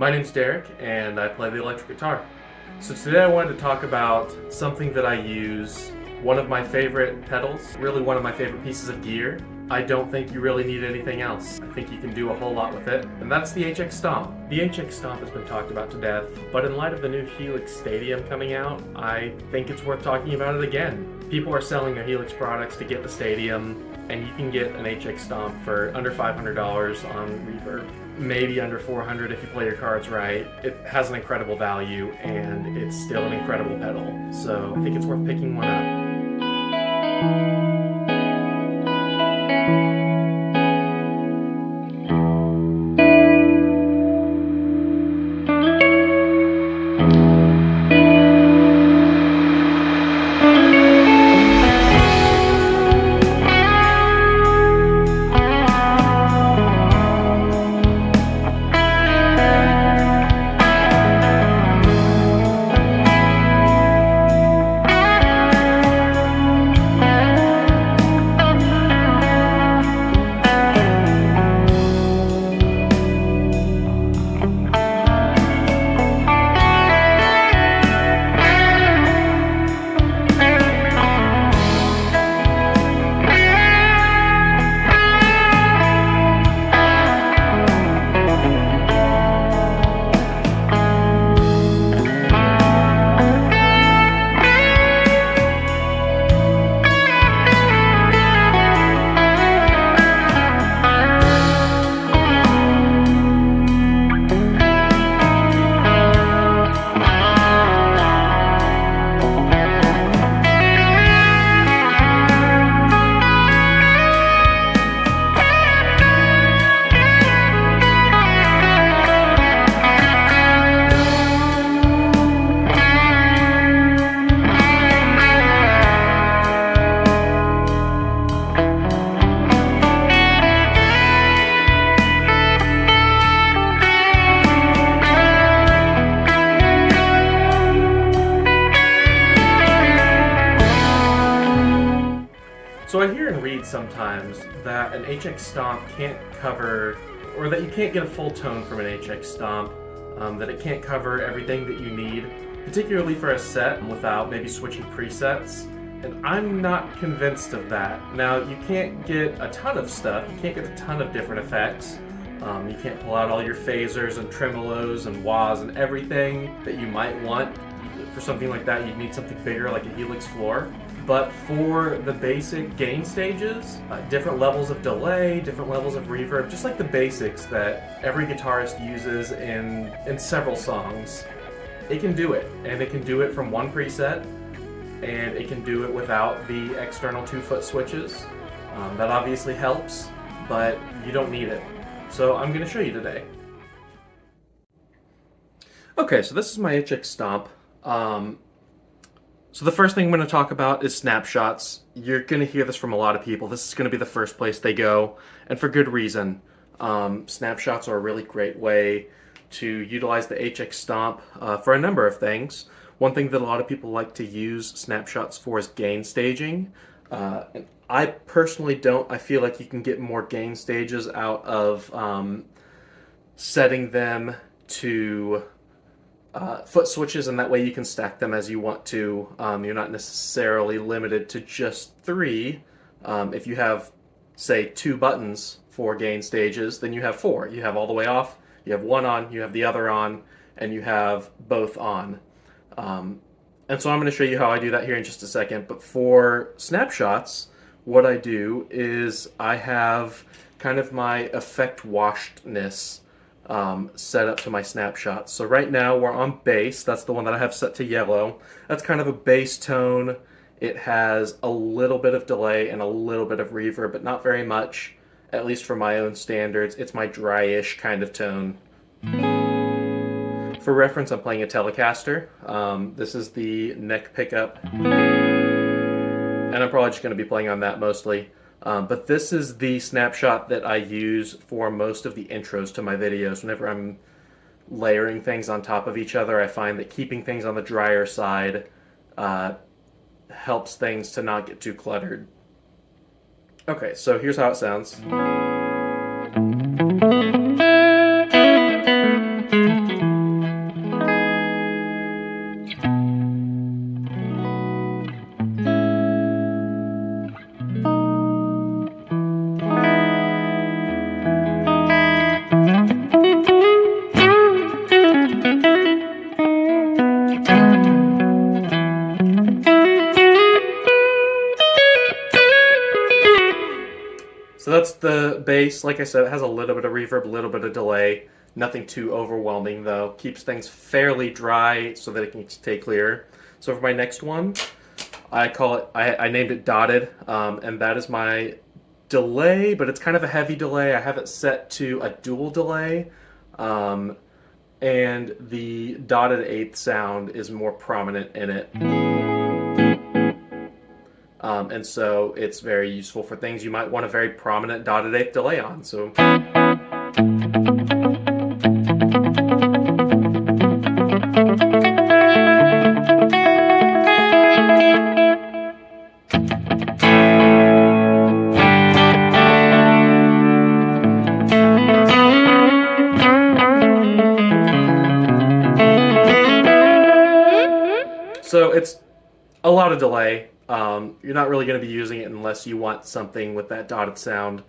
My name's Derek, and I play the electric guitar. So today I wanted to talk about something that I use, one of my favorite pedals, really one of my favorite pieces of gear. I don't think you really need anything else. I think you can do a whole lot with it, and that's the HX Stomp. The HX Stomp has been talked about to death, but in light of the new Helix Stadium coming out, I think it's worth talking about it again. People are selling their Helix products to get the Stadium, and you can get an HX Stomp for under $500 on Reverb. Maybe under $400 if you play your cards right. It has an incredible value, and it's still an incredible pedal, so I think it's worth picking one up. So I hear and read sometimes that an HX Stomp can't cover, or that you can't get a full tone from an HX Stomp, that it can't cover everything that you need, particularly for a set without maybe switching presets. And I'm not convinced of that. Now, you can't get a ton of stuff, you can't get a ton of different effects. You can't pull out all your phasers and tremolos and wahs and everything that you might want. For something like that, you'd need something bigger like a Helix floor. But for the basic gain stages, different levels of delay, different levels of reverb, just like the basics that every guitarist uses in several songs, it can do it. And it can do it from one preset, and it can do it without the external 2-foot switches. That obviously helps, but you don't need it. So I'm going to show you today. Okay, so this is my HX Stomp. So the first thing I'm going to talk about is snapshots. You're going to hear this from a lot of people. This is going to be the first place they go, and for good reason. Snapshots are a really great way to utilize the HX Stomp for a number of things. One thing that a lot of people like to use snapshots for is gain staging. And I personally don't. I feel like you can get more gain stages out of setting them to foot switches, and that way you can stack them as you want to. You're not necessarily limited to just 3. If you have, say, 2 buttons for gain stages, then you have 4. You have all the way off, you have one on, you have the other on, and you have both on. And so I'm going to show you how I do that here in just a second. But for snapshots, what I do is I have kind of my effect washedness set up to my snapshots. So right now we're on bass. That's the one that I have set to yellow. That's kind of a bass tone. It has a little bit of delay and a little bit of reverb, but not very much, at least for my own standards. It's my dryish kind of tone. For reference, I'm playing a Telecaster. This is the neck pickup, and I'm probably just going to be playing on that mostly. But this is the snapshot that I use for most of the intros to my videos. Whenever I'm layering things on top of each other, I find that keeping things on the drier side helps things to not get too cluttered. Okay, so here's how it sounds. that's the bass. Like I said, it has a little bit of reverb, a little bit of delay. Nothing too overwhelming though. Keeps things fairly dry so that it can stay clear. So for my next one, I call it, I named it Dotted, and that is my delay, but it's kind of a heavy delay. I have it set to a dual delay, and the dotted eighth sound is more prominent in it. And so it's very useful for things you might want a very prominent dotted eighth delay on. So. So it's a lot of delay. You're not really going to be using it unless you want something with that dotted sound.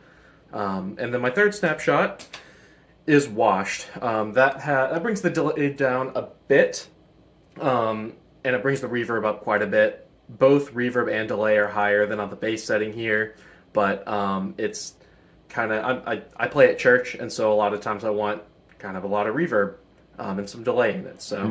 And then my third snapshot is washed. That brings the delay down a bit, and it brings the reverb up quite a bit. Both reverb and delay are higher than on the bass setting here, but it's kind of, I play at church, and so a lot of times I want kind of a lot of reverb and some delay in it. So.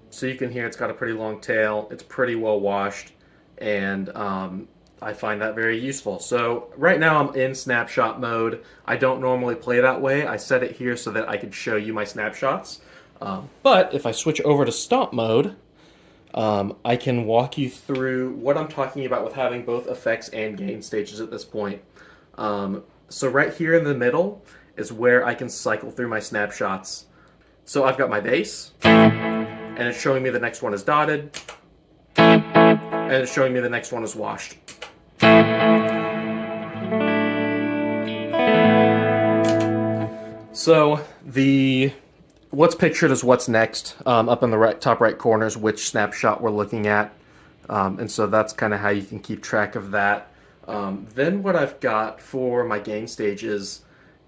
So you can hear it's got a pretty long tail, it's pretty well washed, and I find that very useful. So right now I'm in snapshot mode. I don't normally play that way. I set it here so that I could show you my snapshots. But if I switch over to stomp mode, I can walk you through what I'm talking about with having both effects and gain stages at this point. So right here in the middle is where I can cycle through my snapshots. So I've got my bass, and it's showing me the next one is dotted, and it's showing me the next one is washed. So what's pictured is what's next, up in the top right corner is which snapshot we're looking at, and so that's kind of how you can keep track of that. Then what I've got for my gain stages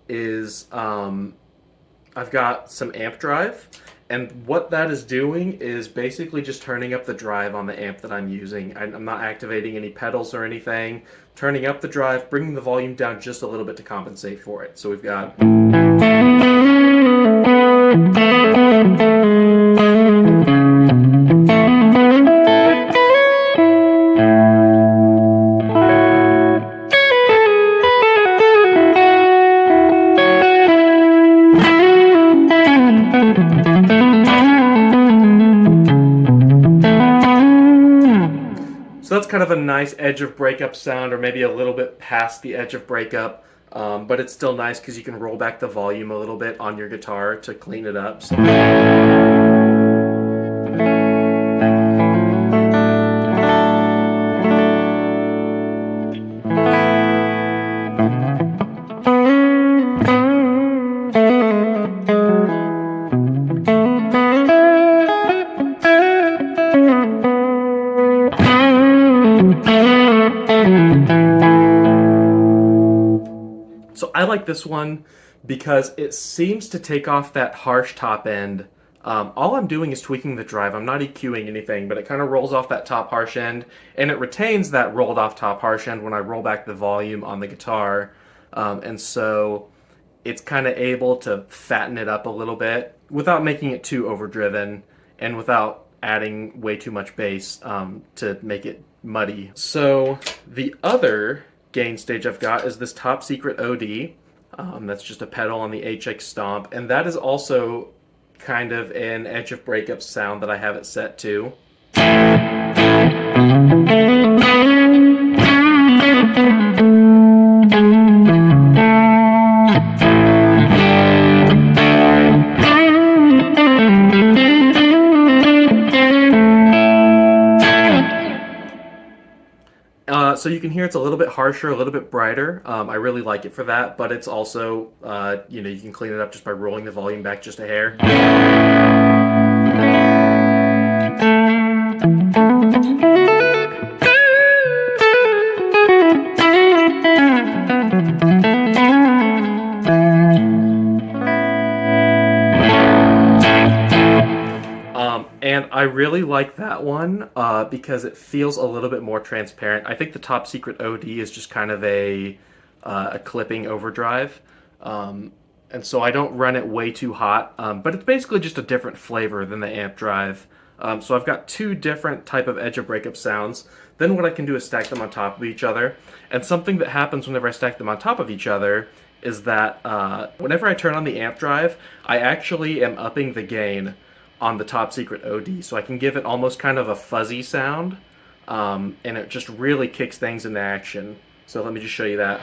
is I've got some amp drive. And what that is doing is basically just turning up the drive on the amp that I'm using. I'm not activating any pedals or anything. Turning up the drive, bringing the volume down just a little bit to compensate for it. So we've got... So that's kind of a nice edge of breakup sound, or maybe a little bit past the edge of breakup, but it's still nice because you can roll back the volume a little bit on your guitar to clean it up. So. So I like this one because it seems to take off that harsh top end. All I'm doing is tweaking the drive. I'm not EQing anything, but it kind of rolls off that top harsh end, and it retains that rolled off top harsh end when I roll back the volume on the guitar. And so it's kind of able to fatten it up a little bit without making it too overdriven and without adding way too much bass to make it muddy. So the other gain stage I've got is this Top Secret OD. That's just a pedal on the HX Stomp, and that is also kind of an edge of breakup sound that I have it set to. So you can hear it's a little bit harsher, a little bit brighter. I really like it for that, but it's also, you know, you can clean it up just by rolling the volume back just a hair. And I really like that one because it feels a little bit more transparent. I think the Top Secret OD is just kind of a clipping overdrive. And so I don't run it way too hot, but it's basically just a different flavor than the amp drive. So I've got two different type of edge of breakup sounds. Then what I can do is stack them on top of each other. And something that happens whenever I stack them on top of each other is that whenever I turn on the amp drive, I actually am upping the gain on the Top Secret OD, so I can give it almost kind of a fuzzy sound, and it just really kicks things into action. So let me just show you that.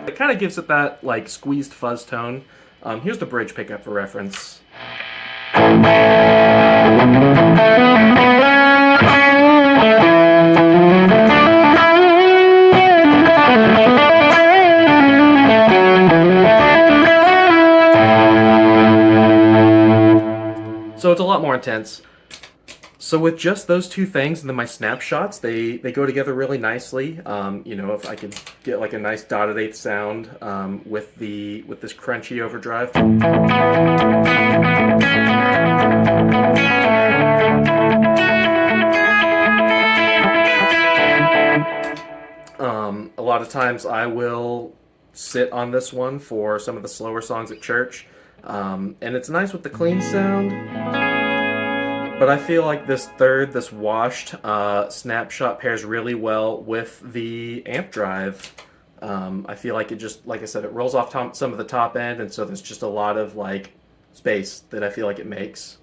It kind of gives it that like squeezed fuzz tone. Here's the bridge pickup for reference. So it's a lot more intense. So with just those two things and then my snapshots, they go together really nicely. You know, if I could get like a nice dotted eighth sound with this crunchy overdrive. A lot of times I will sit on this one for some of the slower songs at church, and it's nice with the clean sound. But I feel like this washed snapshot pairs really well with the amp drive. I feel like it just, like I said, it rolls off some of the top end, and so there's just a lot of like space that I feel like it makes.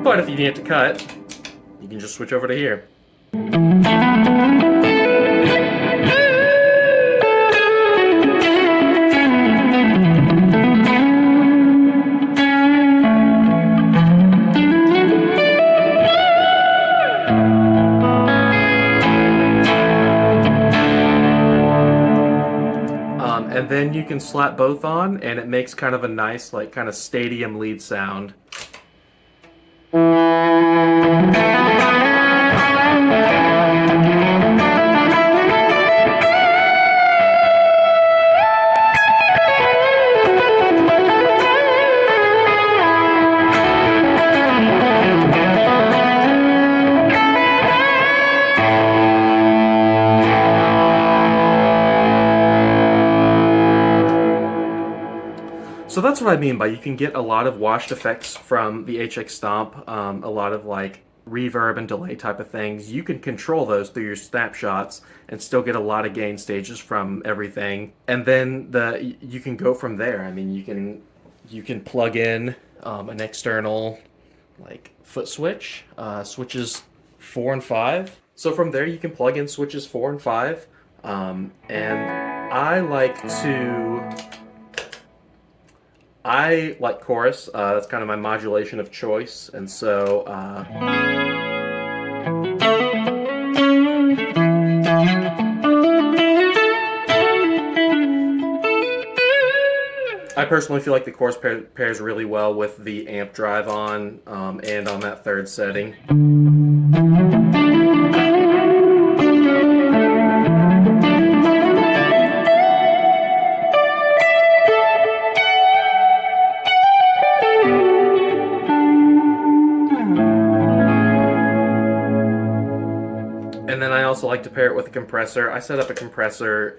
But if you need it to cut, you can just switch over to here. And then you can slap both on, and it makes kind of a nice, like, kind of stadium lead sound. So that's what I mean by you can get a lot of washed effects from the HX Stomp, a lot of like reverb and delay type of things. You can control those through your snapshots and still get a lot of gain stages from everything. And then you can go from there. I mean, you can plug in an external like foot switch, switches 4 and 5. So from there you can plug in switches 4 and 5. And I like Chrous. That's kind of my modulation of choice, and so I personally feel like the Chrous pairs really well with the amp drive on and on that third setting. And then I also like to pair it with a compressor. I set up a compressor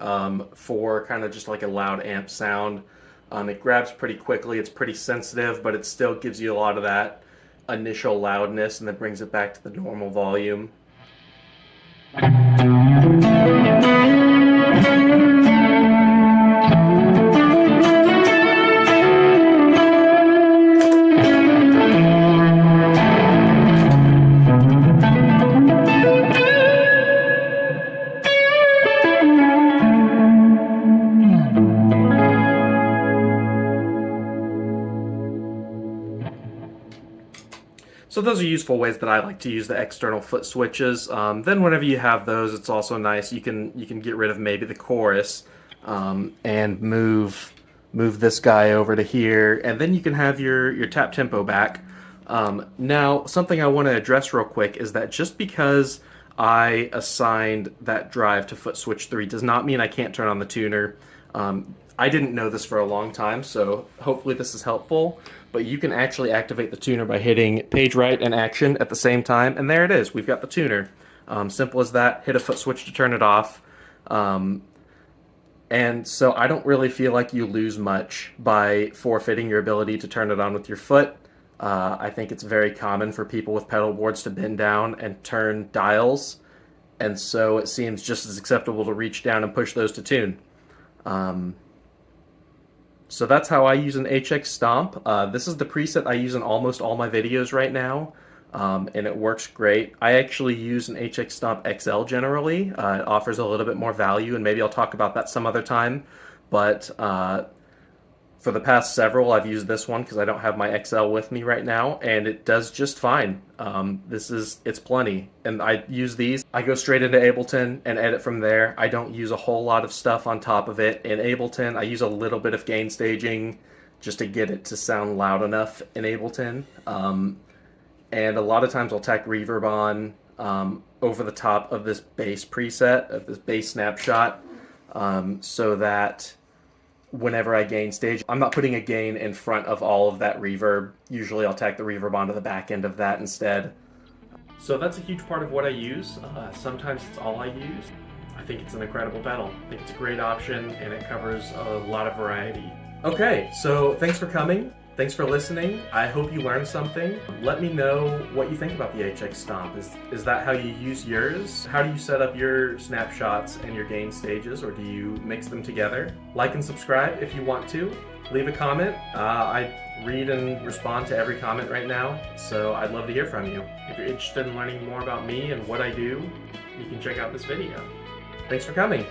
for kind of just like a loud amp sound. It grabs pretty quickly, it's pretty sensitive, but it still gives you a lot of that initial loudness and then brings it back to the normal volume. So those are useful ways that I like to use the external foot switches. Then whenever you have those, it's also nice. You can get rid of maybe the chorus and move this guy over to here, and then you can have your tap tempo back. Now, something I want to address real quick is that just because I assigned that drive to foot switch 3 does not mean I can't turn on the tuner. I didn't know this for a long time, so hopefully this is helpful. But you can actually activate the tuner by hitting page right and action at the same time, and there it is. We've got the tuner. Simple as that. Hit a foot switch to turn it off. And so I don't really feel like you lose much by forfeiting your ability to turn it on with your foot. I think it's very common for people with pedal boards to bend down and turn dials, and so it seems just as acceptable to reach down and push those to tune. So that's how I use an HX Stomp. This is the preset I use in almost all my videos right now, and it works great. I actually use an HX Stomp XL generally. It offers a little bit more value, and maybe I'll talk about that some other time. But for the past several, I've used this one because I don't have my XL with me right now, and it does just fine. It's plenty, and I use these. I go straight into Ableton and edit from there. I don't use a whole lot of stuff on top of it. In Ableton, I use a little bit of gain staging just to get it to sound loud enough in Ableton. And a lot of times I'll tack reverb on over the top of this bass preset, of this bass snapshot, so that whenever I gain stage, I'm not putting a gain in front of all of that reverb. Usually I'll tack the reverb onto the back end of that instead. So that's a huge part of what I use. Sometimes it's all I use. I think it's an incredible pedal. I think it's a great option, and it covers a lot of variety. Okay, so thanks for coming. Thanks for listening. I hope you learned something. Let me know what you think about the HX Stomp. Is that how you use yours? How do you set up your snapshots and your gain stages, or do you mix them together? Like and subscribe if you want to. Leave a comment. I read and respond to every comment right now, so I'd love to hear from you. If you're interested in learning more about me and what I do, you can check out this video. Thanks for coming.